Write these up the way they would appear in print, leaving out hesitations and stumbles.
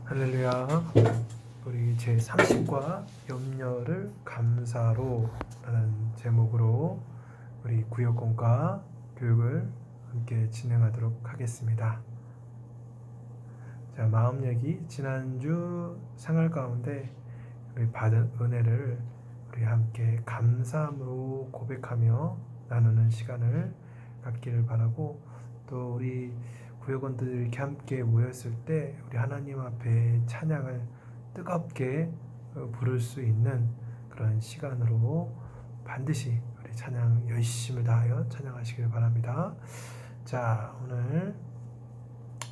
할렐루야. 우리 제30과 염려를 감사로 라는 제목으로 우리 구역공과 교육을 함께 진행하도록 하겠습니다. 자, 마음 얘기 지난주 생활 가운데 우리 받은 은혜를 우리 함께 감사함으로 고백하며 나누는 시간을 갖기를 바라고, 또 우리 구역원들이 이렇게 함께 모였을 때 우리 하나님 앞에 찬양을 뜨겁게 부를 수 있는 그런 시간으로 반드시 우리 찬양 열심을 다하여 찬양하시길 바랍니다. 자, 오늘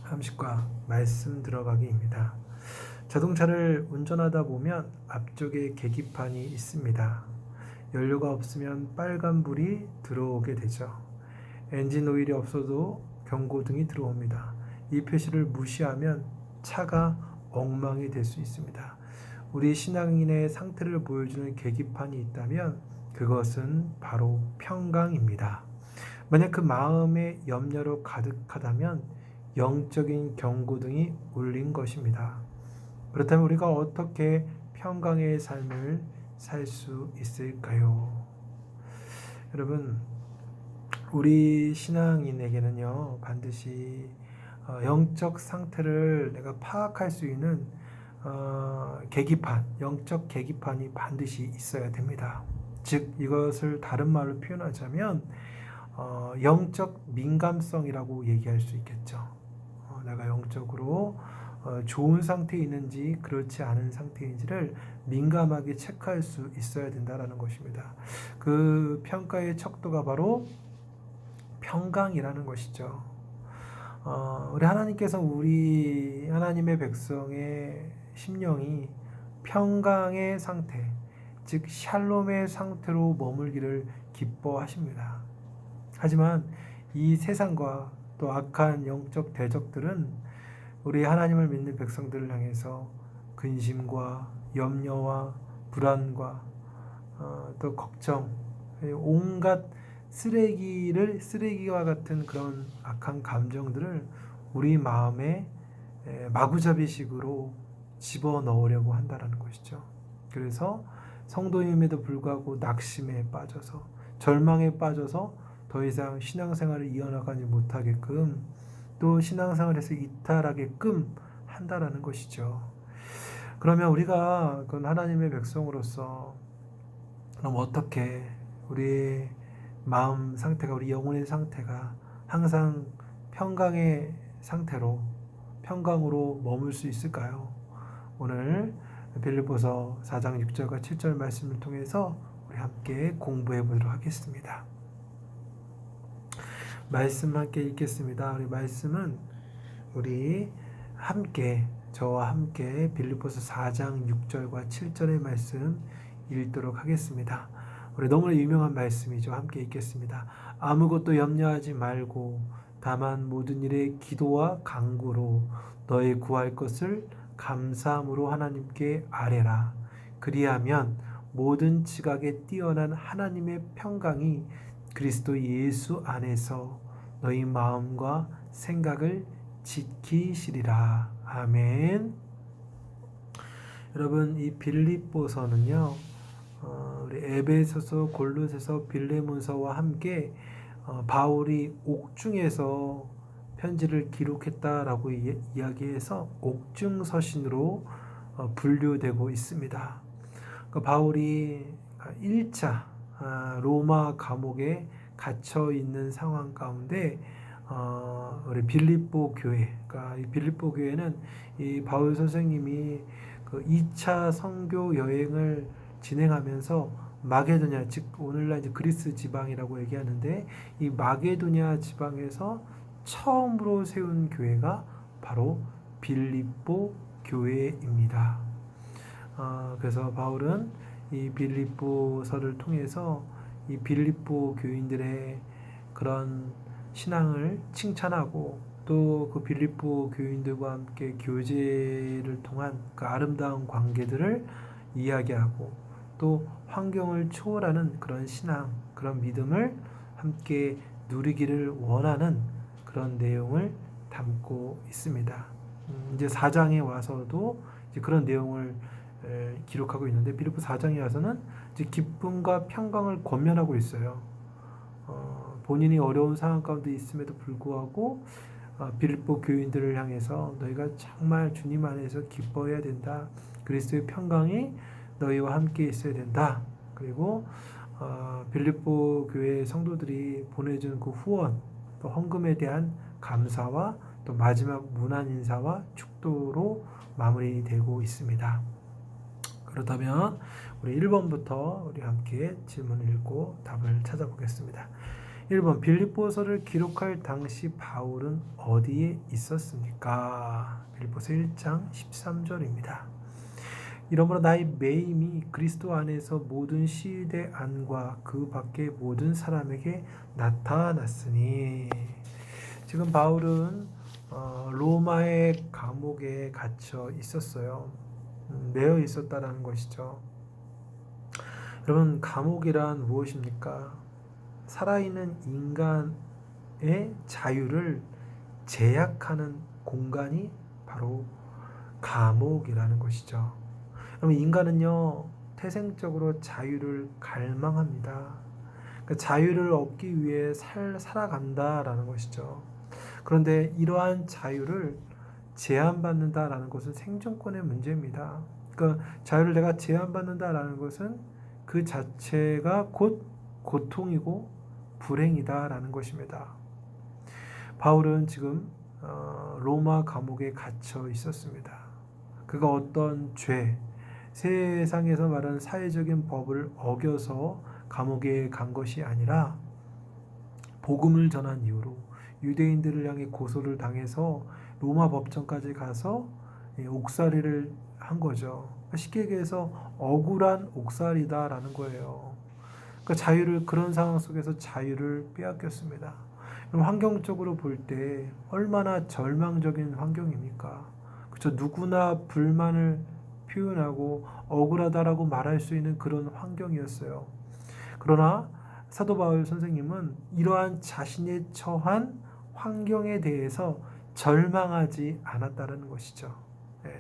함식과 말씀 들어가기입니다. 자동차를 운전하다 보면 앞쪽에 계기판이 있습니다. 연료가 없으면 빨간불이 들어오게 되죠. 엔진 오일이 없어도 경고등이 들어옵니다. 이 표시를 무시하면 차가 엉망이 될 수 있습니다. 우리 신앙인의 상태를 보여주는 계기판이 있다면 그것은 바로 평강입니다. 만약 그 마음의 염려로 가득하다면 영적인 경고등이 울린 것입니다. 그렇다면 우리가 어떻게 평강의 삶을 살 수 있을까요? 여러분, 우리 신앙인에게는요, 반드시 영적 상태를 내가 파악할 수 있는 계기판, 영적 계기판이 반드시 있어야 됩니다. 즉, 이것을 다른 말로 표현하자면 영적 민감성이라고 얘기할 수 있겠죠. 내가 영적으로 좋은 상태에 있는지 그렇지 않은 상태인지를 민감하게 체크할 수 있어야 된다는 것입니다. 그 평가의 척도가 바로 평강이라는 것이죠. 우리 하나님께서 우리 하나님의 백성의 심령이 평강의 상태, 즉 샬롬의 상태로 머물기를 기뻐하십니다. 하지만 이 세상과 또 악한 영적 대적들은 우리 하나님을 믿는 백성들을 향해서 근심과 염려와 불안과 또 걱정, 온갖 쓰레기와 같은 그런 악한 감정들을 우리 마음에 마구잡이식으로 집어넣으려고 한다는 것이죠. 그래서 성도임에도 불구하고 낙심에 빠져서, 절망에 빠져서 더 이상 신앙생활을 이어나가지 못하게끔, 또 신앙생활에서 이탈하게끔 한다라는 것이죠. 그러면 우리가 그 하나님의 백성으로서 그럼 어떻게 우리 마음 상태가, 우리 영혼의 상태가 항상 평강의 상태로, 평강으로 머물 수 있을까요? 오늘 빌립보서 4장 6절과 7절 말씀을 통해서 우리 함께 공부해 보도록 하겠습니다. 말씀 함께 읽겠습니다. 우리 말씀은 우리 함께, 저와 함께 빌립보서 4장 6절과 7절의 말씀 읽도록 하겠습니다. 우리 너무나 유명한 말씀이죠. 함께 읽겠습니다. 아무것도 염려하지 말고 다만 모든 일에 기도와 간구로 너의 구할 것을 감사함으로 하나님께 아뢰라. 그리하면 모든 지각에 뛰어난 하나님의 평강이 그리스도 예수 안에서 너희 마음과 생각을 지키시리라. 아멘. 여러분, 이 빌립보서는요, 우리 에베소서, 골로새서, 빌레몬서와 함께 바울이 옥중에서 편지를 기록했다라고 이야기해서 옥중서신으로 분류되고 있습니다. 바울이 1차 로마 감옥에 갇혀 있는 상황 가운데 우리 빌립보 교회, 그러니까 이 빌립보 교회는 이 바울 선생님이 그 2차 선교 여행을 진행하면서 마게도냐, 즉 오늘날 이제 그리스 지방이라고 얘기하는데, 이 마게도냐 지방에서 처음으로 세운 교회가 바로 빌립보 교회입니다. 그래서 바울은 이 빌립보서를 통해서 이 빌립보 교인들의 그런 신앙을 칭찬하고, 또 그 빌립보 교인들과 함께 교제를 통한 그 아름다운 관계들을 이야기하고, 또 환경을 초월하는 그런 신앙, 그런 믿음을 함께 누리기를 원하는 그런 내용을 담고 있습니다. 이제 4장에 와서도 이제 그런 내용을 기록하고 있는데, 빌립보 4장에 와서는 이제 기쁨과 평강을 권면하고 있어요. 본인이 어려운 상황 가운데 있음에도 불구하고 빌립보 교인들을 향해서 너희가 정말 주님 안에서 기뻐해야 된다. 그리스도의 평강이 너희와 함께 있어야 된다. 그리고 빌립보 교회 성도들이 보내준 그 후원, 또 헌금에 대한 감사와 또 마지막 문안 인사와 축도로 마무리되고 있습니다. 그렇다면 우리 1번부터 우리 함께 질문을 읽고 답을 찾아보겠습니다. 1번, 빌립보서를 기록할 당시 바울은 어디에 있었습니까? 빌립보서 1장 13절입니다. 이러므로 나의 매임이 그리스도 안에서 모든 시대 안과 그 밖의 모든 사람에게 나타났으니. 지금 바울은 로마의 감옥에 갇혀 있었어요. 매여 있었다라는 것이죠. 여러분, 감옥이란 무엇입니까? 살아있는 인간의 자유를 제약하는 공간이 바로 감옥이라는 것이죠. 그럼 인간은요, 태생적으로 자유를 갈망합니다. 그러니까 자유를 얻기 위해 살아간다라는 것이죠. 그런데 이러한 자유를 제한받는다라는 것은 생존권의 문제입니다. 그러니까 자유를 내가 제한받는다라는 것은 그 자체가 곧 고통이고 불행이다라는 것입니다. 바울은 지금 로마 감옥에 갇혀 있었습니다. 그가 어떤 죄, 세상에서 말하는 사회적인 법을 어겨서 감옥에 간 것이 아니라 복음을 전한 이유로 유대인들을 향해 고소를 당해서 로마 법정까지 가서 옥살이를 한 거죠. 쉽게 얘기해서 억울한 옥살이다라는 거예요. 그러니까 자유를, 그런 상황 속에서 자유를 빼앗겼습니다. 그럼 환경적으로 볼 때 얼마나 절망적인 환경입니까? 그렇죠. 누구나 불만을 표현하고 억울하다라고 말할 수 있는 그런 환경이었어요. 그러나 사도 바울 선생님은 이러한 자신의 처한 환경에 대해서 절망하지 않았다는 것이죠. 네.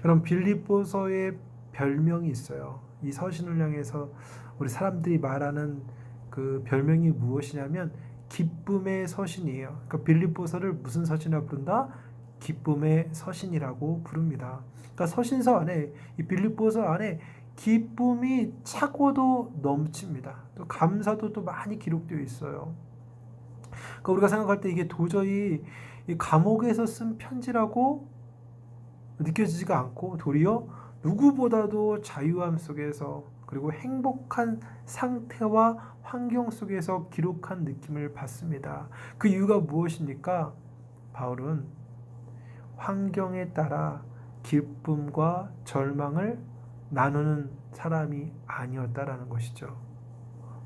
여러분, 빌립보서의 별명이 있어요. 이 서신을 향해서 우리 사람들이 말하는 그 별명이 무엇이냐면 기쁨의 서신이에요. 그러니까 빌립보서를 무슨 서신이라고 부른다? 기쁨의 서신이라고 부릅니다. 그러니까 서신서 안에, 이 빌립보서 안에 기쁨이 차고도 넘칩니다. 또 감사도 또 많이 기록되어 있어요. 그러니까 우리가 생각할 때 이게 도저히 이 감옥에서 쓴 편지라고 느껴지지가 않고, 도리어 누구보다도 자유함 속에서, 그리고 행복한 상태와 환경 속에서 기록한 느낌을 받습니다. 그 이유가 무엇입니까? 바울은 환경에 따라 기쁨과 절망을 나누는 사람이 아니었다라는 것이죠.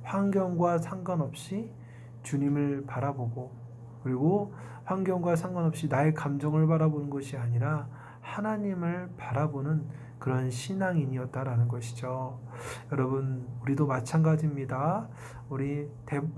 환경과 상관없이 주님을 바라보고, 그리고 환경과 상관없이 나의 감정을 바라보는 것이 아니라 하나님을 바라보는 그런 신앙인이었다라는 것이죠. 여러분, 우리도 마찬가지입니다.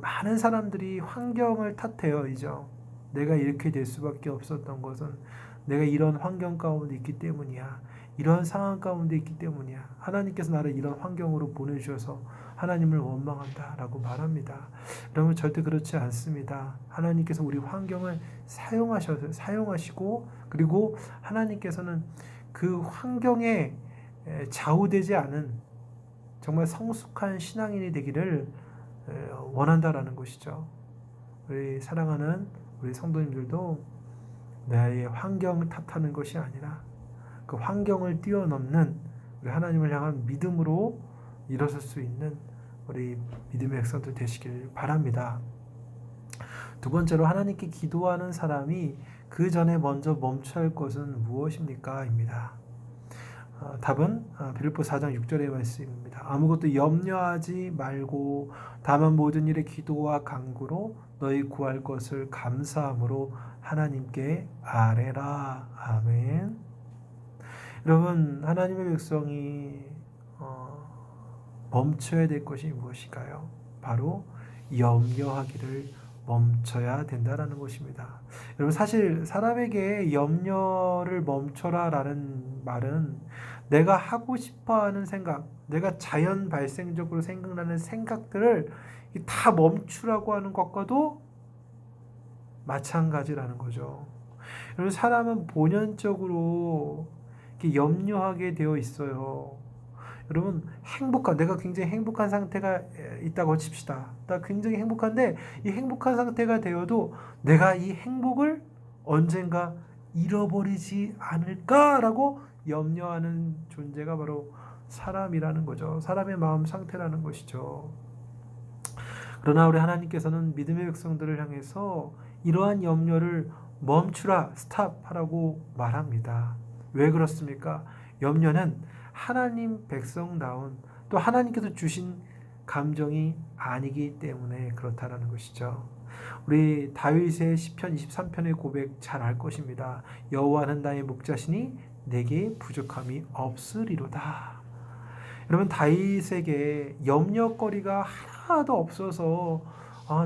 많은 사람들이 환경을 탓해요. 내가 이렇게 될 수밖에 없었던 것은 내가 이런 환경 가운데 있기 때문이야. 이런 상황 가운데 있기 때문이야. 하나님께서 나를 이런 환경으로 보내주셔서 하나님을 원망한다라고 말합니다. 여러분, 절대 그렇지 않습니다. 하나님께서 우리 환경을 사용하시고, 그리고 하나님께서는 그 환경에 좌우되지 않은 정말 성숙한 신앙인이 되기를 원한다라는 것이죠. 우리 사랑하는 우리 성도님들도 나의 환경을 탓하는 것이 아니라 그 환경을 뛰어넘는 우리 하나님을 향한 믿음으로 일어설 수 있는 우리 믿음의 백성들 되시길 바랍니다. 두 번째로, 하나님께 기도하는 사람이 그 전에 먼저 멈춰야 할 것은 무엇입니까? 입니다. 답은 빌립보 4장 6절의 말씀입니다. 아무것도 염려하지 말고 다만 모든 일에 기도와 간구로 너희 구할 것을 감사함으로 하나님께 아뢰라. 아멘. 여러분, 하나님의 백성이 멈춰야 될 것이 무엇일까요? 바로 염려하기를 멈춰야 된다라는 것입니다. 여러분, 사실 사람에게 염려를 멈춰라라는 말은 내가 하고 싶어하는 생각, 내가 자연 발생적으로 생각나는 생각들을 다 멈추라고 하는 것과도 마찬가지라는 거죠. 여러분, 사람은 본연적으로 이렇게 염려하게 되어 있어요. 여러분, 내가 굉장히 행복한 상태가 있다고 칩시다. 나 굉장히 행복한데 이 행복한 상태가 되어도 내가 이 행복을 언젠가 잃어버리지 않을까라고 염려하는 존재가 바로 사람이라는 거죠. 사람의 마음 상태라는 것이죠. 그러나 우리 하나님께서는 믿음의 백성들을 향해서 이러한 염려를 멈추라, 스탑하라고 말합니다. 왜 그렇습니까? 염려는 하나님 백성다운 또 하나님께서 주신 감정이 아니기 때문에 그렇다라는 것이죠. 우리 다윗의 시편 23편의 고백 잘 알 것입니다. 여호와는 나의 목자시니 내게 부족함이 없으리로다. 여러분, 다윗에게 염려거리가 하나도 없어서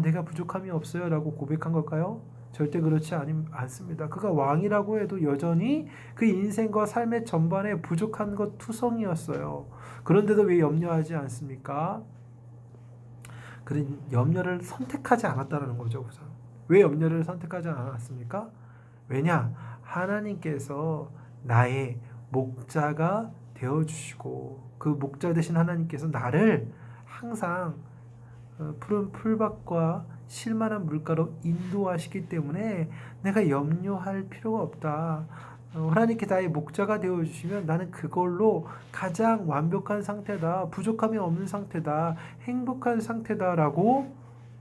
내가 부족함이 없어요 라고 고백한 걸까요? 절대 그렇지 않습니다. 그가 왕이라고 해도 여전히 그 인생과 삶의 전반에 부족한 것 투성이었어요. 그런데도 왜 염려하지 않습니까? 그런 염려를 선택하지 않았다는 거죠. 우선. 왜 염려를 선택하지 않았습니까? 왜냐? 하나님께서 나의 목자가 되어주시고 그 목자 되신 하나님께서 나를 항상 푸른 풀밭과 실만한 물가로 인도하시기 때문에 내가 염려할 필요가 없다. 하나님께 나의 목자가 되어주시면 나는 그걸로 가장 완벽한 상태다. 부족함이 없는 상태다. 행복한 상태다라고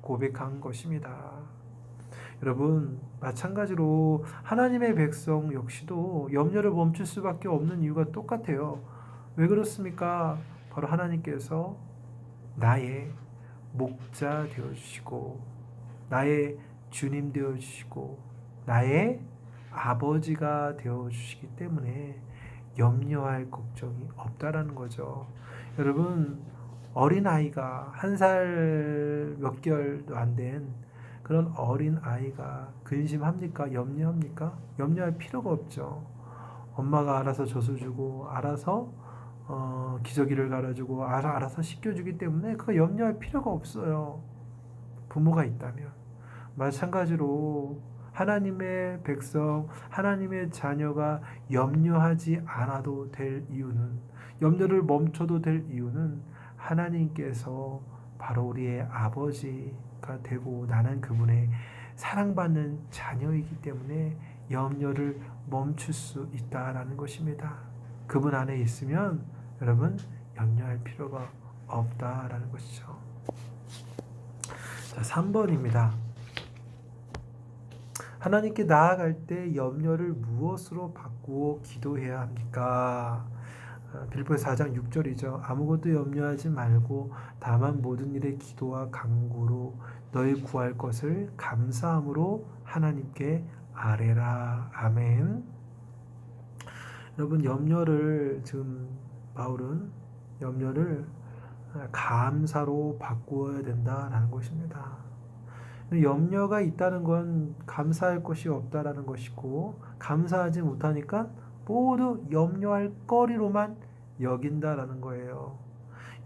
고백한 것입니다. 여러분, 마찬가지로 하나님의 백성 역시도 염려를 멈출 수밖에 없는 이유가 똑같아요. 왜 그렇습니까? 바로 하나님께서 나의 목자 되어주시고 나의 주님 되어주시고 나의 아버지가 되어주시기 때문에 염려할 걱정이 없다라는 거죠. 여러분, 어린아이가 1살 몇 개월도 안 된 그런 어린아이가 근심합니까? 염려합니까? 염려할 필요가 없죠. 엄마가 알아서 젖을 주고 알아서 기저귀를 갈아주고 알아서 씻겨주기 때문에 그거 염려할 필요가 없어요. 부모가 있다면. 마찬가지로 하나님의 백성, 하나님의 자녀가 염려하지 않아도 될 이유는, 염려를 멈춰도 될 이유는 하나님께서 바로 우리의 아버지가 되고 나는 그분의 사랑받는 자녀이기 때문에 염려를 멈출 수 있다라는 것입니다. 그분 안에 있으면 여러분 염려할 필요가 없다라는 것이죠. 자, 3번입니다. 하나님께 나아갈 때 염려를 무엇으로 바꾸어 기도해야 합니까? 빌립보서 4장 6절이죠. 아무것도 염려하지 말고 다만 모든 일에 기도와 간구로 너희 구할 것을 감사함으로 하나님께 아뢰라. 아멘. 여러분, 염려를 지금 바울은 염려를 감사로 바꾸어야 된다라는 것입니다. 염려가 있다는 건 감사할 것이 없다라는 것이고 감사하지 못하니까 모두 염려할 거리로만 여긴다라는 거예요.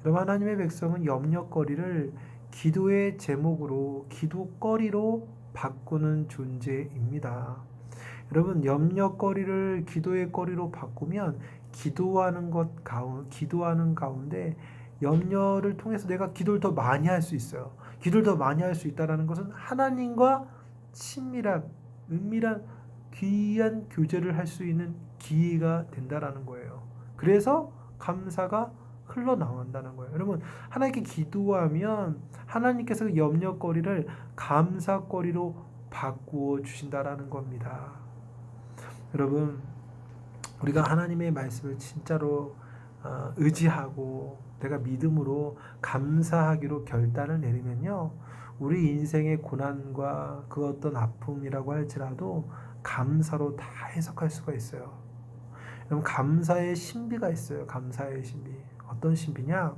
여러분, 하나님의 백성은 염려거리를 기도의 제목으로 기도거리로 바꾸는 존재입니다. 여러분, 염려거리를 기도의 거리로 바꾸면 기도하는 가운데 염려를 통해서 내가 기도를 더 많이 할 수 있어요. 기도를 더 많이 할 수 있다는 것은 하나님과 친밀한, 은밀한, 귀한 교제를 할 수 있는 기회가 된다라는 거예요. 그래서 감사가 흘러나온다는 거예요. 여러분, 하나님께 기도하면 하나님께서 그 염려거리를 감사거리로 바꾸어 주신다라는 겁니다. 여러분, 우리가 하나님의 말씀을 진짜로 의지하고 내가 믿음으로 감사하기로 결단을 내리면요, 우리 인생의 고난과 그 어떤 아픔이라고 할지라도 감사로 다 해석할 수가 있어요. 여러분, 감사의 신비가 있어요. 감사의 신비. 어떤 신비냐?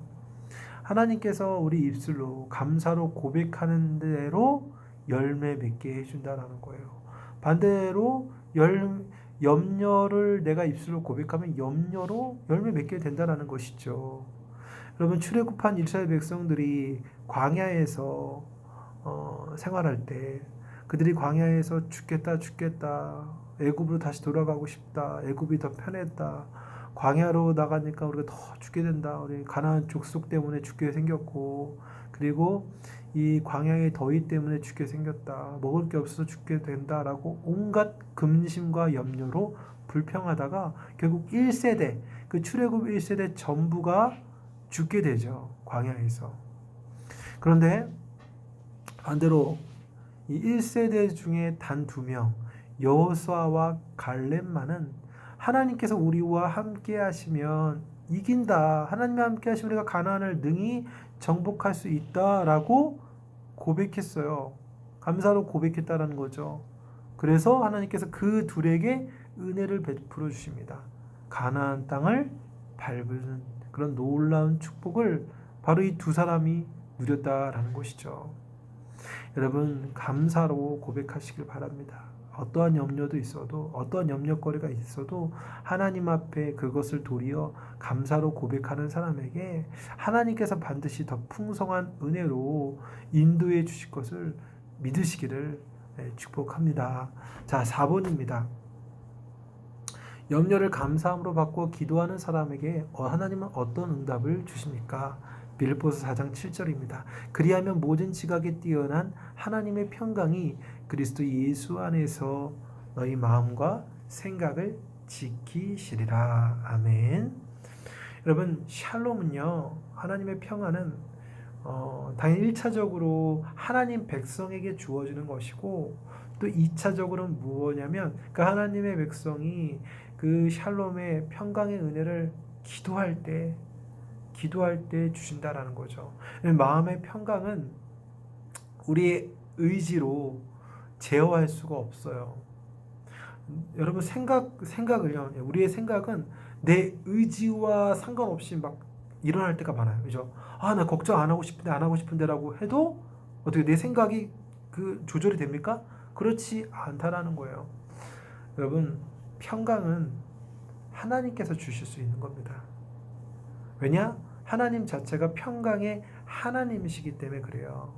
하나님께서 우리 입술로 감사로 고백하는 대로 열매 맺게 해준다라는 거예요. 반대로 염려를 내가 입술로 고백하면 염려로 열매 맺게 된다라는 것이죠. 여러분, 출애굽한 이스라엘 백성들이 광야에서 생활할 때 그들이 광야에서 죽겠다 애굽으로 다시 돌아가고 싶다, 애굽이 더 편했다, 광야로 나가니까 우리가 더 죽게 된다, 우리 가나안 족속 때문에 죽게 생겼고, 그리고 이 광야의 더위 때문에 죽게 생겼다, 먹을 게 없어서 죽게 된다라고 온갖 근심과 염려로 불평하다가 결국 1세대, 그 출애굽 1세대 전부가 죽게 되죠, 광야에서. 그런데 반대로 이 1세대 중에 단 2명, 여호수아와 갈렙만은 하나님께서 우리와 함께 하시면 이긴다, 하나님과 함께 하시면 우리가 가나안을 능히 정복할 수 있다라고 고백했어요. 감사로 고백했다라는 거죠. 그래서 하나님께서 그 둘에게 은혜를 베풀어 주십니다. 가나안 땅을 밟는 그런 놀라운 축복을 바로 이 두 사람이 누렸다라는 것이죠. 여러분, 감사로 고백하시길 바랍니다. 어떠한 염려도 있어도, 어떠한 염려거리가 있어도 하나님 앞에 그것을 도리어 감사로 고백하는 사람에게 하나님께서 반드시 더 풍성한 은혜로 인도해 주실 것을 믿으시기를 축복합니다. 자, 4번입니다. 염려를 감사함으로 바꾸어 기도하는 사람에게 하나님은 어떤 응답을 주십니까? 빌립보서 4장 7절입니다. 그리하면 모든 지각에 뛰어난 하나님의 평강이 그리스도 예수 안에서 너희 마음과 생각을 지키시리라. 아멘. 여러분, 샬롬은요, 하나님의 평안은 당연히 1차적으로 하나님 백성에게 주어지는 것이고, 또 2차적으로는 무엇이냐면 그 하나님의 백성이 그 샬롬의 평강의 은혜를 기도할 때 주신다라는 거죠. 마음의 평강은 우리의 의지로 제어할 수가 없어요. 여러분, 생각을요, 우리의 생각은 내 의지와 상관없이 막 일어날 때가 많아요. 그죠? 나 걱정 안 하고 싶은데라고 해도 어떻게 내 생각이 그 조절이 됩니까? 그렇지 않다라는 거예요. 여러분, 평강은 하나님께서 주실 수 있는 겁니다. 왜냐? 하나님 자체가 평강의 하나님이시기 때문에 그래요.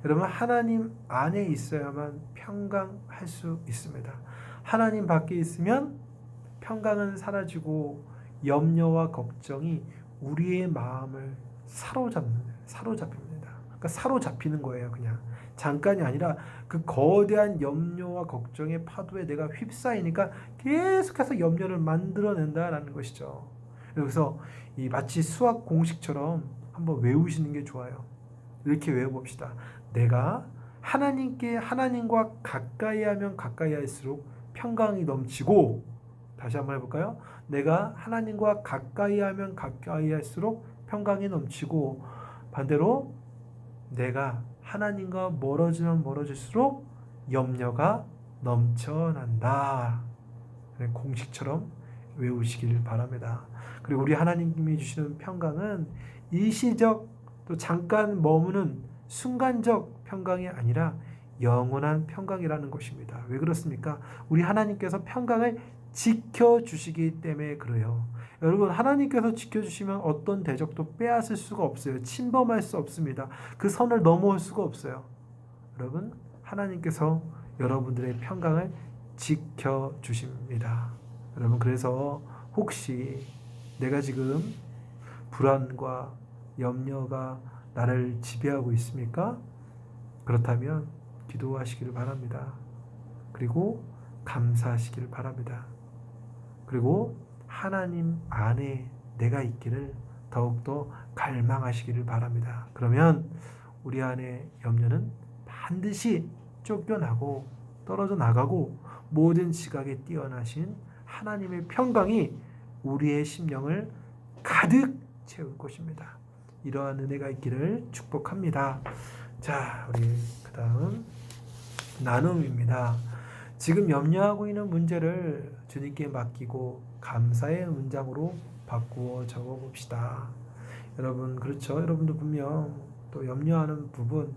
여러분, 하나님 안에 있어야만 평강할 수 있습니다. 하나님 밖에 있으면 평강은 사라지고 염려와 걱정이 우리의 마음을 사로잡힙니다. 그러니까 사로잡히는 거예요. 그냥 잠깐이 아니라 그 거대한 염려와 걱정의 파도에 내가 휩싸이니까 계속해서 염려를 만들어낸다라는 것이죠. 그래서 이 마치 수학 공식처럼 한번 외우시는 게 좋아요. 이렇게 외워봅시다. 내가 하나님과 가까이 하면 가까이 할수록 평강이 넘치고, 다시 한번 해볼까요? 내가 하나님과 가까이 하면 가까이 할수록 평강이 넘치고, 반대로 내가 하나님과 멀어지면 멀어질수록 염려가 넘쳐난다. 공식처럼 외우시길 바랍니다. 그리고 우리 하나님이 주시는 평강은 일시적, 또 잠깐 머무는 순간적 평강이 아니라 영원한 평강이라는 것입니다. 왜 그렇습니까? 우리 하나님께서 평강을 지켜주시기 때문에 그래요. 여러분, 하나님께서 지켜주시면 어떤 대적도 빼앗을 수가 없어요. 침범할 수 없습니다. 그 선을 넘어올 수가 없어요. 여러분, 하나님께서 여러분들의 평강을 지켜주십니다. 여러분, 그래서 혹시 내가 지금 불안과 염려가 나를 지배하고 있습니까? 그렇다면 기도하시기를 바랍니다. 그리고 감사하시기를 바랍니다. 그리고 하나님 안에 내가 있기를 더욱더 갈망하시기를 바랍니다. 그러면 우리 안에 염려는 반드시 쫓겨나고 떨어져 나가고 모든 지각에 뛰어나신 하나님의 평강이 우리의 심령을 가득 채울 것입니다. 이러한 은혜가 있기를 축복합니다. 자, 우리 그 다음 나눔입니다. 지금 염려하고 있는 문제를 주님께 맡기고 감사의 문장으로 바꾸어 적어봅시다. 여러분, 그렇죠? 여러분도 분명 또 염려하는 부분,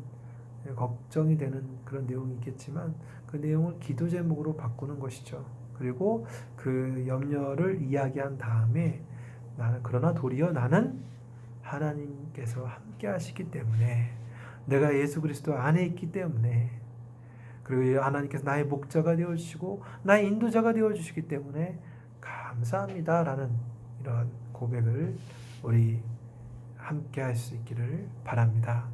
걱정이 되는 그런 내용이 있겠지만 그 내용을 기도 제목으로 바꾸는 것이죠. 그리고 그 염려를 이야기한 다음에 나는 그러나 도리어 나는 하나님께서 함께 하시기 때문에 내가 예수 그리스도 안에 있기 때문에 그리고 하나님께서 나의 목자가 되어주시고 나의 인도자가 되어주시기 때문에 감사합니다라는 이런 고백을 우리 함께 할 수 있기를 바랍니다.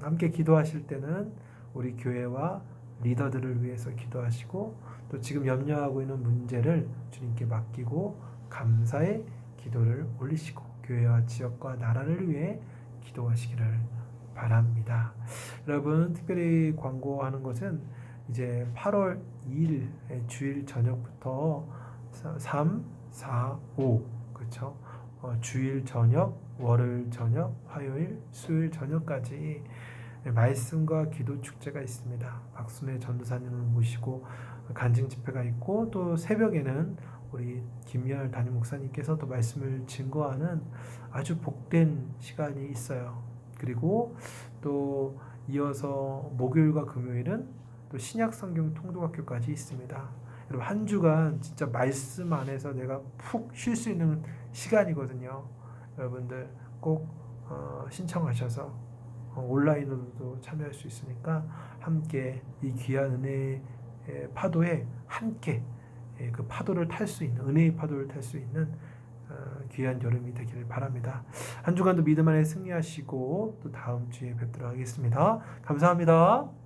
함께 기도하실 때는 우리 교회와 리더들을 위해서 기도하시고 또 지금 염려하고 있는 문제를 주님께 맡기고 감사의 기도를 올리시고 교회와 지역과 나라를 위해 기도하시기를 바랍니다. 여러분 특별히 광고하는 것은 이제 8월 2일 주일 저녁부터 3, 4, 5 그렇죠? 주일 저녁, 월요일 저녁, 화요일, 수요일 저녁까지 말씀과 기도 축제가 있습니다. 박순애 전도사님을 모시고 간증 집회가 있고 또 새벽에는 우리 김열 담임 목사님께서 또 말씀을 증거하는 아주 복된 시간이 있어요. 그리고 또 이어서 목요일과 금요일은 또 신약 성경 통독학교까지 있습니다. 여러분 한 주간 진짜 말씀 안에서 내가 푹 쉴 수 있는 시간이거든요. 여러분들 꼭 신청하셔서 온라인으로도 참여할 수 있으니까 함께 이 귀한 은혜의 파도에 함께 그 파도를 탈 수 있는 은혜의 파도를 탈 수 있는 귀한 여름이 되기를 바랍니다. 한 주간도 믿음 안에 승리하시고 또 다음 주에 뵙도록 하겠습니다. 감사합니다.